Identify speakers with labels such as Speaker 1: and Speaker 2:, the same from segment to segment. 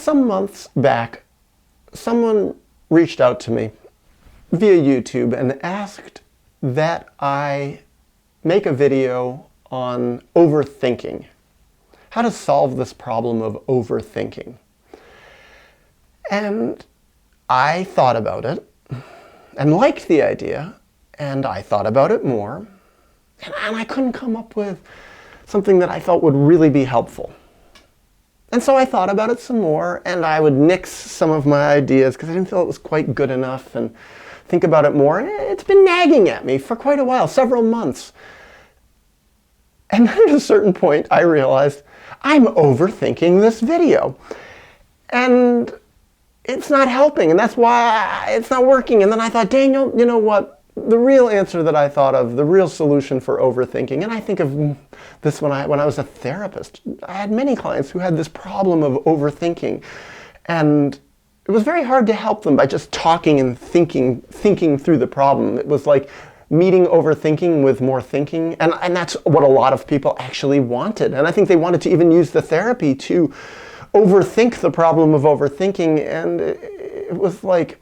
Speaker 1: some months back, someone reached out to me via YouTube and asked that I make a video on overthinking. How to solve this problem of overthinking. And I thought about it and liked the idea, and I thought about it more, and I couldn't come up with something that I felt would really be helpful. And so I thought about it some more, and I would nix some of my ideas because I didn't feel it was quite good enough, and think about it more. And it's been nagging at me for quite a while, several months. And then at a certain point, I realized I'm overthinking this video. And it's not helping, and that's why it's not working. And then I thought, Daniel, you know what? The real answer that I thought of, the real solution for overthinking, and I think of this when I was a therapist. I had many clients who had this problem of overthinking, and it was very hard to help them by just talking and thinking through the problem. It was like meeting overthinking with more thinking, and that's what a lot of people actually wanted. And I think they wanted to even use the therapy to overthink the problem of overthinking, and it was like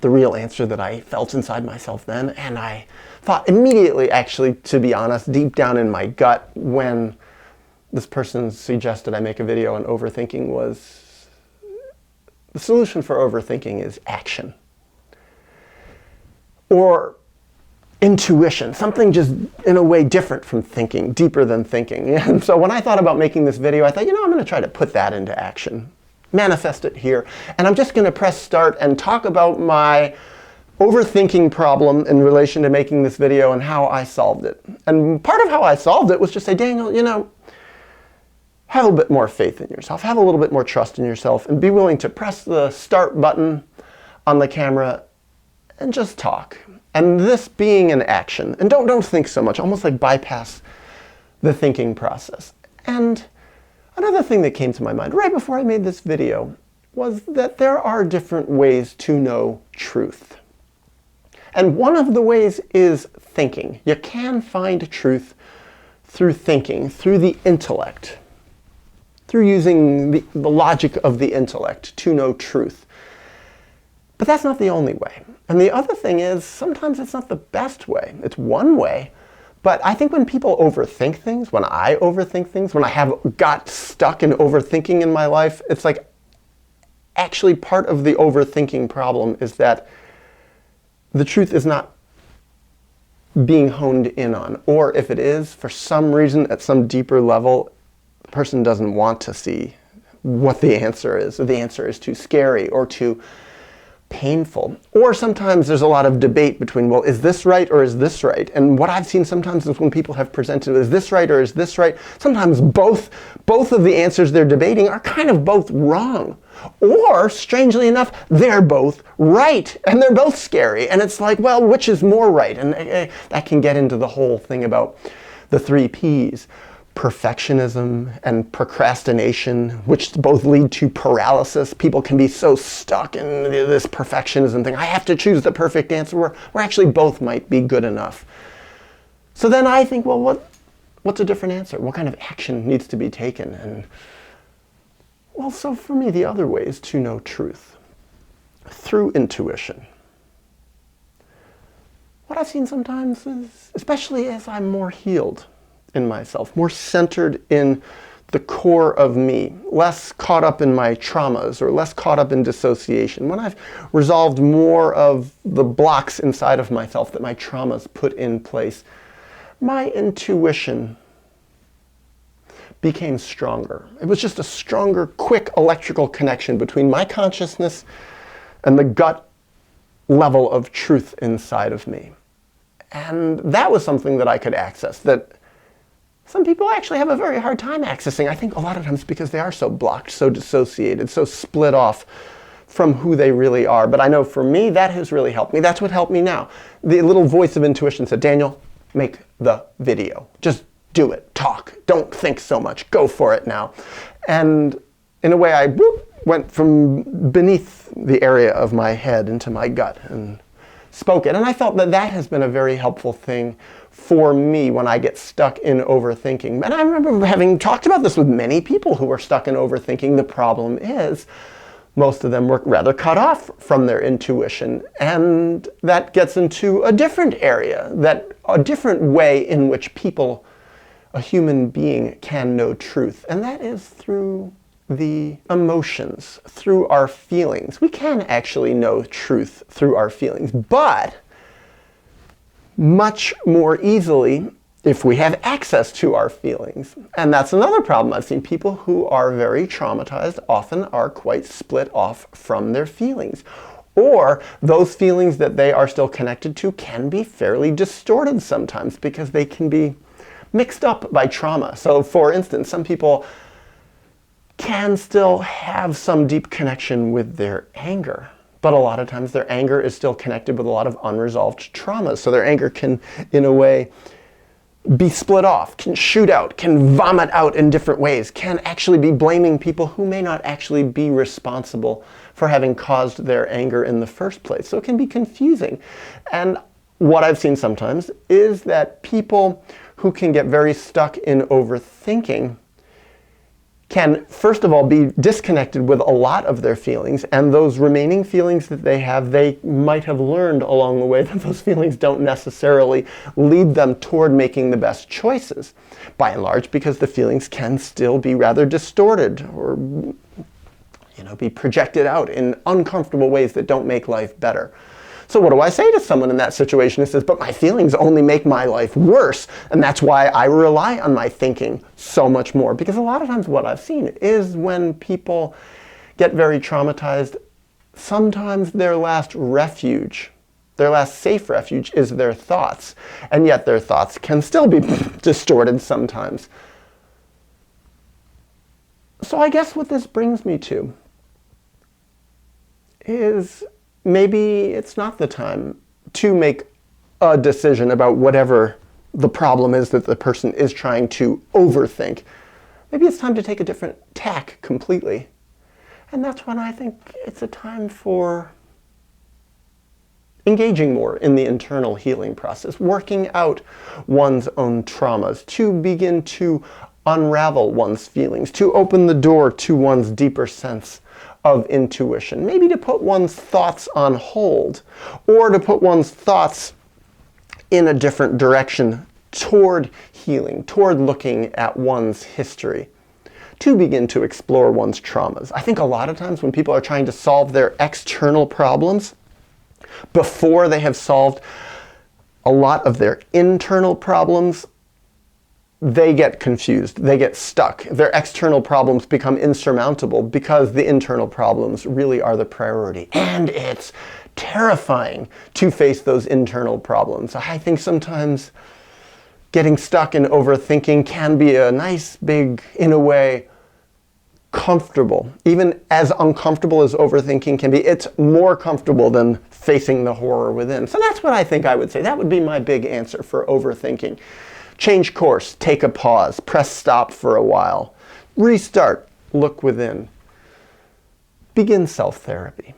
Speaker 1: the real answer that I felt inside myself then. And I thought immediately, actually, to be honest, deep down in my gut, when this person suggested I make a video on overthinking, was the solution for overthinking is action. Or intuition, something just in a way different from thinking, deeper than thinking. And so when I thought about making this video, I thought, I'm going to try to put that into action, manifest it here. And I'm just going to press start and talk about my overthinking problem in relation to making this video and how I solved it. And part of how I solved it was just say, Daniel, have a bit more faith in yourself, have a little bit more trust in yourself, and be willing to press the start button on the camera and just talk. And this being an action, and don't think so much, almost like bypass the thinking process. And another thing that came to my mind right before I made this video was that there are different ways to know truth. And one of the ways is thinking. You can find truth through thinking, through the intellect, through using the logic of the intellect to know truth. But that's not the only way. And the other thing is, sometimes it's not the best way. It's one way. But I think when people overthink things, when I overthink things, when I have got stuck in overthinking in my life, it's like actually part of the overthinking problem is that the truth is not being honed in on. Or if it is, for some reason, at some deeper level, the person doesn't want to see what the answer is. Or the answer is too scary or too painful. Or sometimes there's a lot of debate between, well, is this right or is this right? And what I've seen sometimes is when people have presented, is this right or is this right? Sometimes both of the answers they're debating are kind of both wrong. Or, strangely enough, they're both right and they're both scary. And it's like, well, which is more right? And that can get into the whole thing about the 3 Ps. Perfectionism and procrastination, which both lead to paralysis. People can be so stuck in this perfectionism thing. I have to choose the perfect answer, where actually both might be good enough. So then I think, well, what's a different answer? What kind of action needs to be taken? And well, so for me, the other way is to know truth through intuition. What I've seen sometimes is, especially as I'm more healed in myself, more centered in the core of me, less caught up in my traumas or less caught up in dissociation, when I've resolved more of the blocks inside of myself that my traumas put in place, my intuition became stronger. It was just a stronger, quick electrical connection between my consciousness and the gut level of truth inside of me. And that was something that I could access, that some people actually have a very hard time accessing. I think a lot of times because they are so blocked, so dissociated, so split off from who they really are. But I know for me, that has really helped me. That's what helped me now. The little voice of intuition said, Daniel, make the video. Just do it. Talk. Don't think so much. Go for it now. And in a way, I went from beneath the area of my head into my gut and spoke it. And I felt that that has been a very helpful thing for me when I get stuck in overthinking. And I remember having talked about this with many people who were stuck in overthinking. The problem is, most of them were rather cut off from their intuition. And that gets into a different area, a different way in which a human being can know truth. And that is through the emotions, through our feelings. We can actually know truth through our feelings, but much more easily if we have access to our feelings. And that's another problem. I've seen people who are very traumatized often are quite split off from their feelings. Or those feelings that they are still connected to can be fairly distorted sometimes because they can be mixed up by trauma. So for instance, some people can still have some deep connection with their anger, but a lot of times their anger is still connected with a lot of unresolved traumas. So their anger can, in a way, be split off, can shoot out, can vomit out in different ways, can actually be blaming people who may not actually be responsible for having caused their anger in the first place. So it can be confusing. And what I've seen sometimes is that people who can get very stuck in overthinking can, first of all, be disconnected with a lot of their feelings, and those remaining feelings that they have, they might have learned along the way that those feelings don't necessarily lead them toward making the best choices, by and large, because the feelings can still be rather distorted or, be projected out in uncomfortable ways that don't make life better. So what do I say to someone in that situation who says, but my feelings only make my life worse, and that's why I rely on my thinking so much more? Because a lot of times what I've seen is when people get very traumatized, sometimes their last refuge, their last safe refuge is their thoughts, and yet their thoughts can still be distorted sometimes. So I guess what this brings me to is maybe it's not the time to make a decision about whatever the problem is that the person is trying to overthink. Maybe it's time to take a different tack completely. And that's when I think it's a time for engaging more in the internal healing process, working out one's own traumas, to begin to unravel one's feelings, to open the door to one's deeper sense of intuition, maybe to put one's thoughts on hold, or to put one's thoughts in a different direction toward healing, toward looking at one's history, to begin to explore one's traumas. I think a lot of times when people are trying to solve their external problems, before they have solved a lot of their internal problems, they get confused, they get stuck. Their external problems become insurmountable because the internal problems really are the priority. And it's terrifying to face those internal problems. I think sometimes getting stuck in overthinking can be a nice, big, in a way, comfortable. Even as uncomfortable as overthinking can be, it's more comfortable than facing the horror within. So that's what I think I would say. That would be my big answer for overthinking. Change course, take a pause, press stop for a while, restart, look within. Begin self-therapy.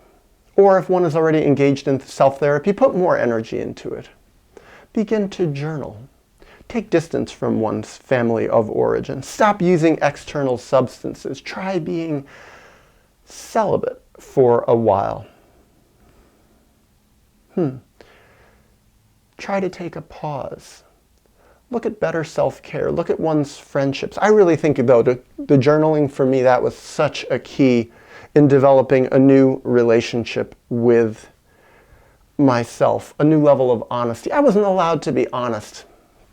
Speaker 1: Or if one is already engaged in self-therapy, put more energy into it. Begin to journal. Take distance from one's family of origin. Stop using external substances. Try being celibate for a while. Try to take a pause. Look at better self-care. Look at one's friendships. I really think, though, the journaling for me, that was such a key in developing a new relationship with myself, a new level of honesty. I wasn't allowed to be honest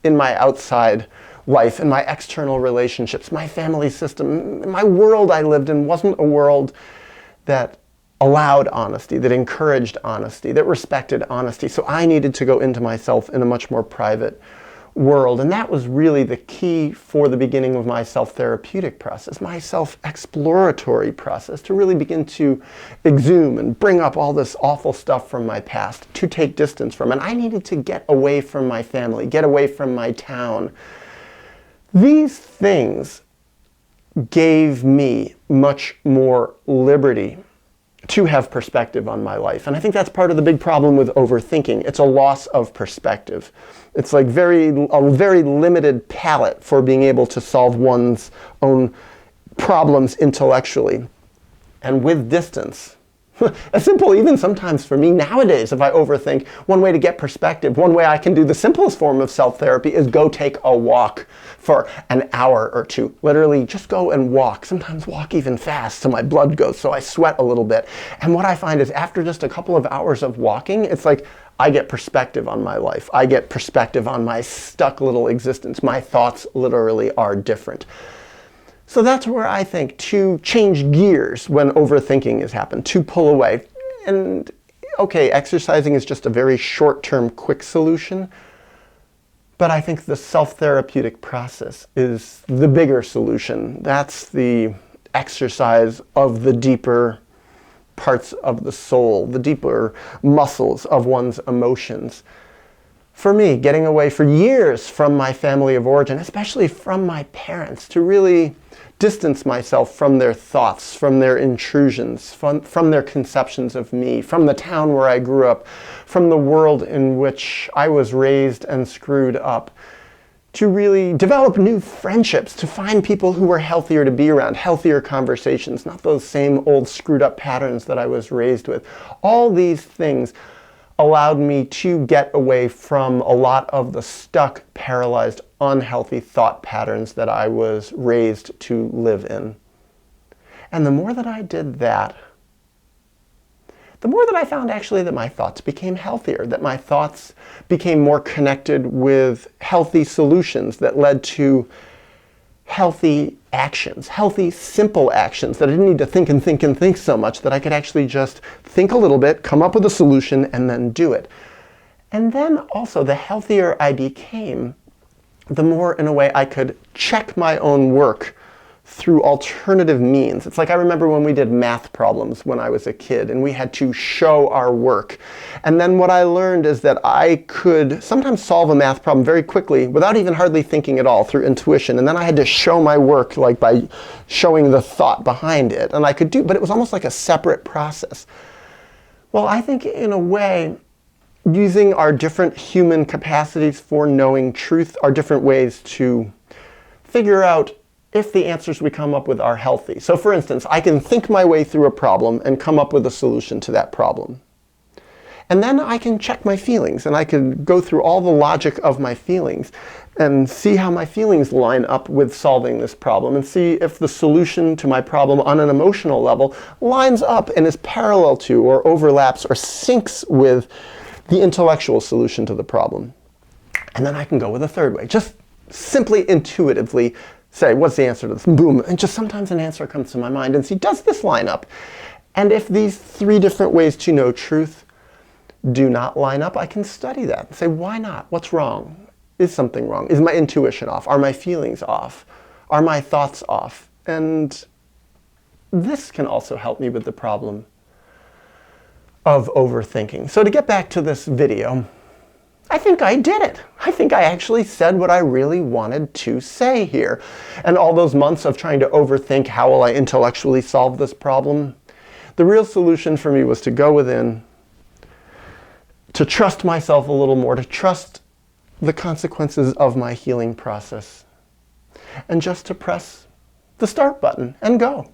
Speaker 1: in my outside life, in my external relationships, my family system. My world I lived in wasn't a world that allowed honesty, that encouraged honesty, that respected honesty. So I needed to go into myself in a much more private world. And that was really the key for the beginning of my self-therapeutic process, my self-exploratory process, to really begin to exhume and bring up all this awful stuff from my past, to take distance from. And I needed to get away from my family, get away from my town. These things gave me much more liberty to have perspective on my life. And I think that's part of the big problem with overthinking. It's a loss of perspective. It's like a very limited palette for being able to solve one's own problems intellectually. And with distance, as simple even sometimes for me nowadays, if I overthink, one way to get perspective, one way I can do the simplest form of self-therapy is go take a walk for an hour or two. Literally just go and walk, sometimes walk even fast so my blood goes, so I sweat a little bit. And what I find is after just a couple of hours of walking, it's like I get perspective on my life. I get perspective on my stuck little existence. My thoughts literally are different. So that's where I think to change gears when overthinking has happened, to pull away. And okay, exercising is just a very short-term, quick solution. But I think the self-therapeutic process is the bigger solution. That's the exercise of the deeper parts of the soul, the deeper muscles of one's emotions. For me, getting away for years from my family of origin, especially from my parents, to really distance myself from their thoughts, from their intrusions, from their conceptions of me, from the town where I grew up, from the world in which I was raised and screwed up, to really develop new friendships, to find people who were healthier to be around, healthier conversations, not those same old screwed up patterns that I was raised with. All these things allowed me to get away from a lot of the stuck, paralyzed, unhealthy thought patterns that I was raised to live in. And the more that I did that, the more that I found actually that my thoughts became healthier, that my thoughts became more connected with healthy solutions that led to healthy actions, healthy, simple actions that I didn't need to think and think and think so much, that I could actually just think a little bit, come up with a solution, and then do it. And then also, the healthier I became, the more, in a way, I could check my own work through alternative means. It's like I remember when we did math problems when I was a kid and we had to show our work. And then what I learned is that I could sometimes solve a math problem very quickly without even hardly thinking at all, through intuition. And then I had to show my work like by showing the thought behind it. And I could do, but it was almost like a separate process. Well, I think in a way, using our different human capacities for knowing truth are different ways to figure out if the answers we come up with are healthy. So for instance, I can think my way through a problem and come up with a solution to that problem. And then I can check my feelings, and I can go through all the logic of my feelings and see how my feelings line up with solving this problem, and see if the solution to my problem on an emotional level lines up and is parallel to, or overlaps, or syncs with the intellectual solution to the problem. And then I can go with a third way, just simply intuitively say, what's the answer to this? Boom. And just sometimes an answer comes to my mind and see, does this line up? And if these three different ways to know truth do not line up, I can study that and say, why not? What's wrong? Is something wrong? Is my intuition off? Are my feelings off? Are my thoughts off? And this can also help me with the problem of overthinking. So to get back to this video, I think I did it. I think I actually said what I really wanted to say here. And all those months of trying to overthink how will I intellectually solve this problem, the real solution for me was to go within, to trust myself a little more, to trust the consequences of my healing process, and just to press the start button and go.